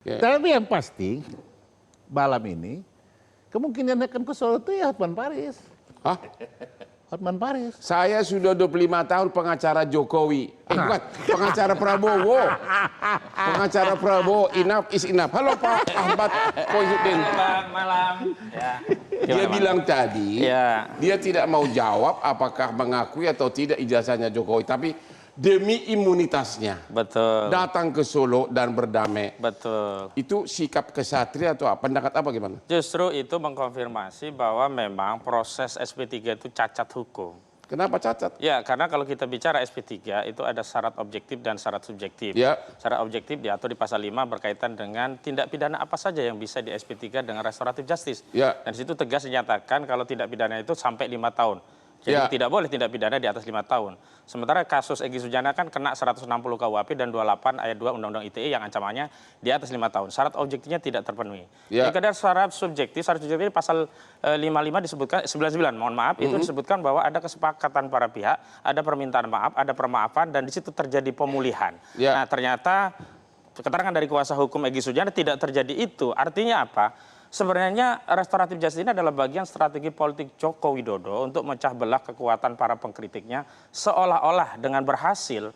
Tapi yang pasti malam ini kemungkinan akan ke Solo itu ya Hotman Paris. Hah? Hotman Paris. Saya sudah 25 tahun pengacara Jokowi. Bukan, pengacara Prabowo. Pengacara Prabowo, enough is enough. Halo Pak Ahmad Koizudin. Malam. Ya. Dia bilang tadi, Ya. dia tidak mau jawab apakah mengakui atau tidak ijazahnya Jokowi. Tapi demi imunitasnya. Betul. Datang ke Solo dan berdamai. Betul. Itu sikap kesatria atau apa? Pendapat apa gimana? Justru itu mengkonfirmasi bahwa memang proses SP3 itu cacat hukum. Kenapa cacat? Ya, karena kalau kita bicara SP3 itu ada syarat objektif dan syarat subjektif. Ya. Syarat objektif diatur di pasal 5 berkaitan dengan tindak pidana apa saja yang bisa di SP3 dengan restoratif justice. Ya. Dan di situ tegas dinyatakan kalau tindak pidana itu sampai 5 tahun. Jadi tidak boleh tindak pidana di atas 5 tahun. Sementara kasus Egy Sujana kan kena 160 KUHP dan 28 ayat 2 Undang-Undang ITE yang ancamannya di atas 5 tahun. Syarat objektifnya tidak terpenuhi. Ya. Jika ada syarat subjektif pasal 55 disebutkan 99, mohon maaf, itu disebutkan bahwa ada kesepakatan para pihak, ada permintaan maaf, ada permaafan dan di situ terjadi pemulihan. Ya. Nah, ternyata keterangan dari kuasa hukum Egy Sujana tidak terjadi itu. Artinya apa? Sebenarnya restoratif justice ini adalah bagian strategi politik Joko Widodo untuk memecah belah kekuatan para pengkritiknya seolah-olah dengan berhasil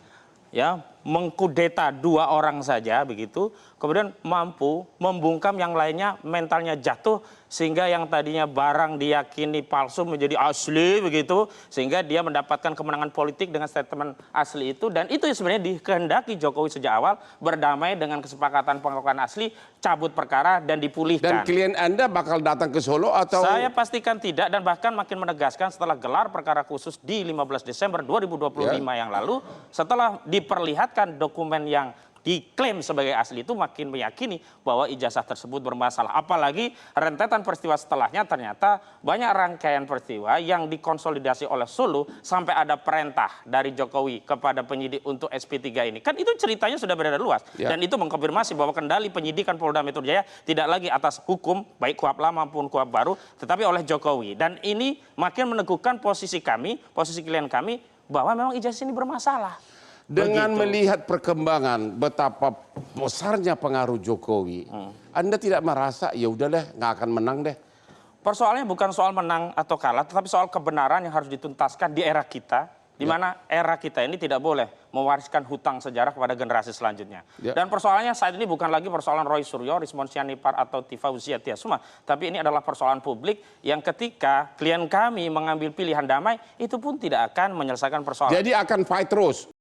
ya mengkudeta 2 orang saja begitu, kemudian mampu membungkam yang lainnya mentalnya jatuh sehingga yang tadinya barang diyakini palsu menjadi asli begitu, sehingga dia mendapatkan kemenangan politik dengan statement asli itu, dan itu sebenarnya dikehendaki Jokowi sejak awal, berdamai dengan kesepakatan pengakuan asli, cabut perkara dan dipulihkan. Dan klien Anda bakal datang ke Solo atau? Saya pastikan tidak, dan bahkan makin menegaskan setelah gelar perkara khusus di 15 Desember 2025 yang lalu, setelah diperlihatkan dokumen yang diklaim sebagai asli itu, makin meyakini bahwa ijazah tersebut bermasalah. Apalagi rentetan peristiwa setelahnya ternyata banyak rangkaian peristiwa yang dikonsolidasi oleh Solo sampai ada perintah dari Jokowi kepada penyidik untuk SP3 ini. Kan itu ceritanya sudah beredar luas. Dan itu mengkonfirmasi bahwa kendali penyidikan Polda Metro Jaya tidak lagi atas hukum, baik KUHP lama maupun KUHP baru, tetapi oleh Jokowi. Dan ini makin meneguhkan posisi kami, posisi klien kami, bahwa memang ijazah ini bermasalah. Dengan melihat perkembangan betapa besarnya pengaruh Jokowi, Anda tidak merasa ya udahlah nggak akan menang deh? Persoalannya bukan soal menang atau kalah, tetapi soal kebenaran yang harus dituntaskan di era kita, di mana era kita ini tidak boleh mewariskan hutang sejarah kepada generasi selanjutnya. Dan persoalannya saat ini bukan lagi persoalan Roy Suryo, Rismon Sianipar atau Tifauziah Tiasuma, tapi ini adalah persoalan publik yang ketika klien kami mengambil pilihan damai, itu pun tidak akan menyelesaikan persoalan. Jadi akan fight terus.